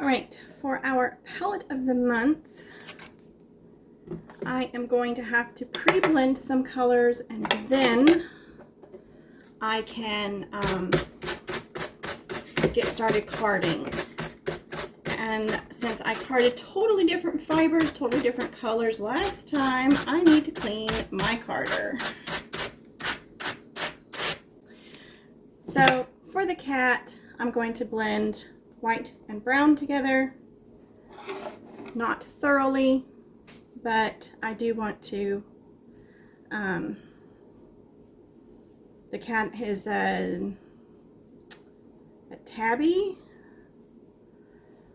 All right, for our palette of the month, I am going to have to pre-blend some colors and then I can get started carding. And since I carded totally different fibers, totally different colors last time, I need to clean my carder. So for the cat, I'm going to blend white and brown together. Not thoroughly, but I do want to, the cat is a tabby,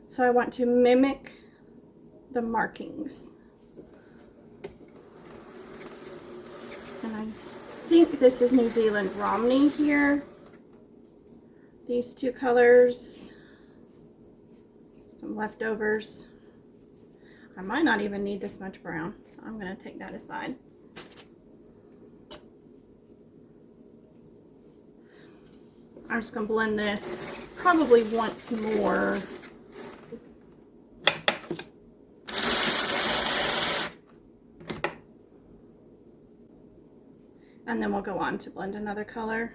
so I want to mimic the markings. And I think this is New Zealand Romney here. These two colors, some leftovers. I might not even need this much brown, so I'm going to take that aside. I'm just going to blend this probably once more. And then we'll go on to blend another color.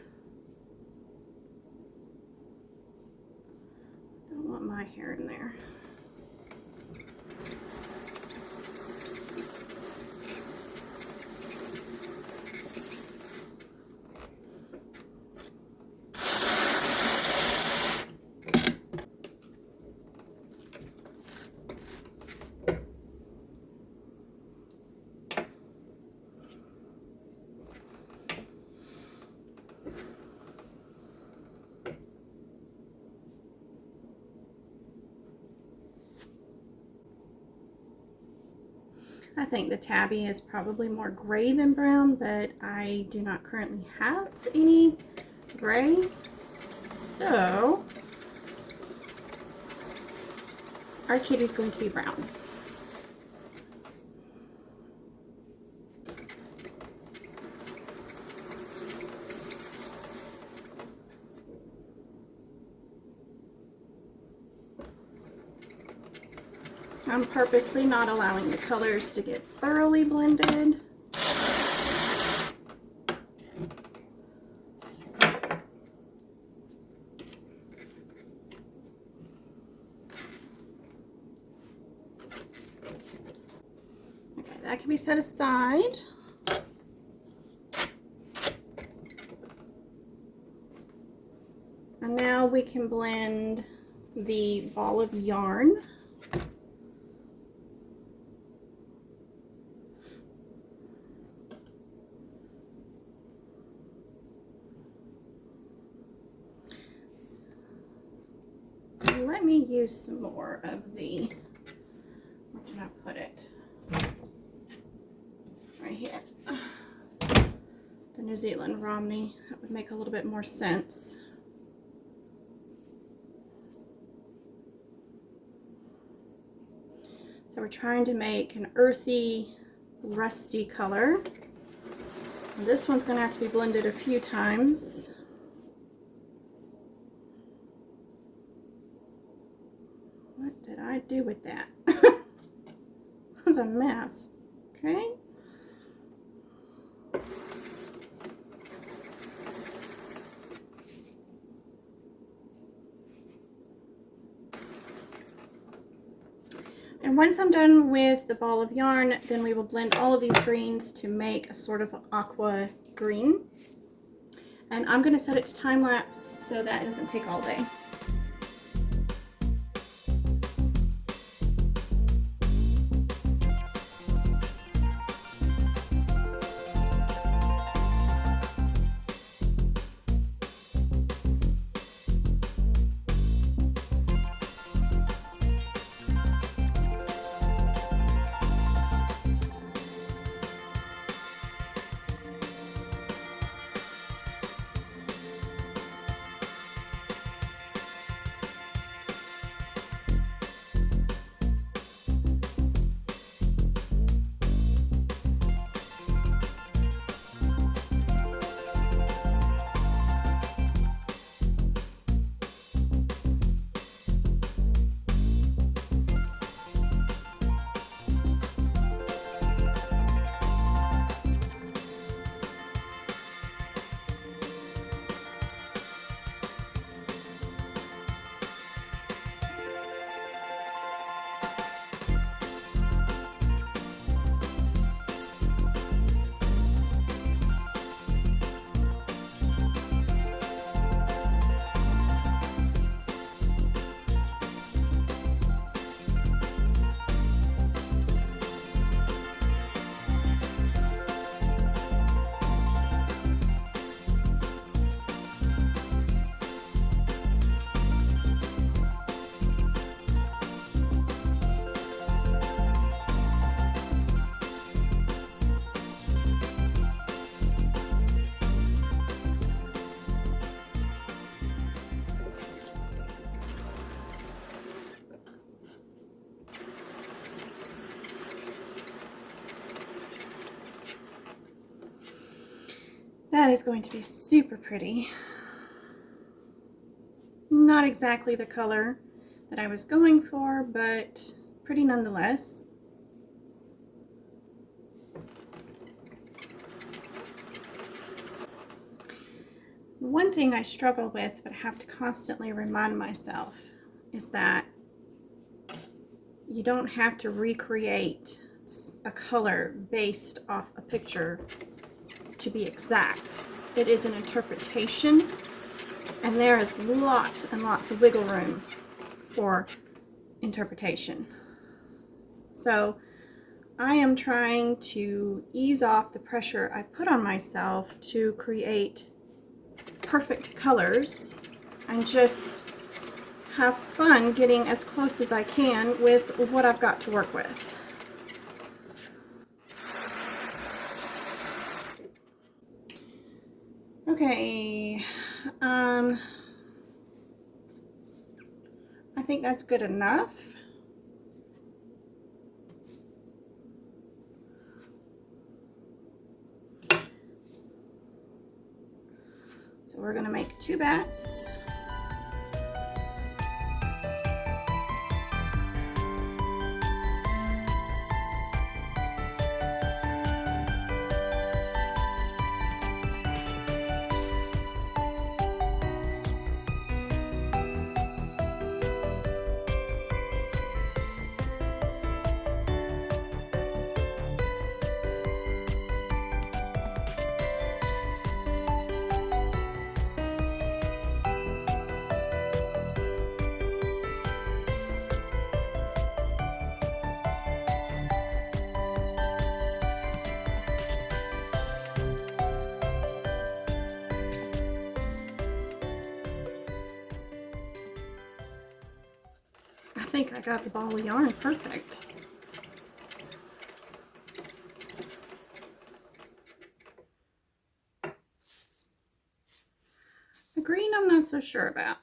Don't want my hair in there. I think the tabby is probably more gray than brown, but I do not currently have any gray, so our kitty's going to be brown. I'm purposely not allowing the colors to get thoroughly blended. Okay, that can be set aside. And now we can blend the ball of yarn. Let me use some more of the, where did I put it? Right here. The New Zealand Romney. That would make a little bit more sense. So we're trying to make an earthy, rusty color. And this one's going to have to be blended a few times. What did I do with that? It's a mess. Okay. And once I'm done with the ball of yarn, then we will blend all of these greens to make a sort of aqua green. And I'm going to set it to time lapse so that it doesn't take all day. That is going to be super pretty. Not exactly the color that I was going for, but pretty nonetheless. One thing I struggle with, but have to constantly remind myself, is that you don't have to recreate a color based off a picture to be exact. It is an interpretation, and there is lots and lots of wiggle room for interpretation. So I am trying to ease off the pressure I put on myself to create perfect colors and just have fun getting as close as I can with what I've got to work with. Okay, I think that's good enough. So we're going to make 2 bats. I think I got the ball of yarn perfect. The green I'm not so sure about.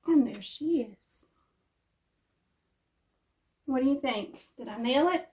And there she is. What do you think? Did I nail it?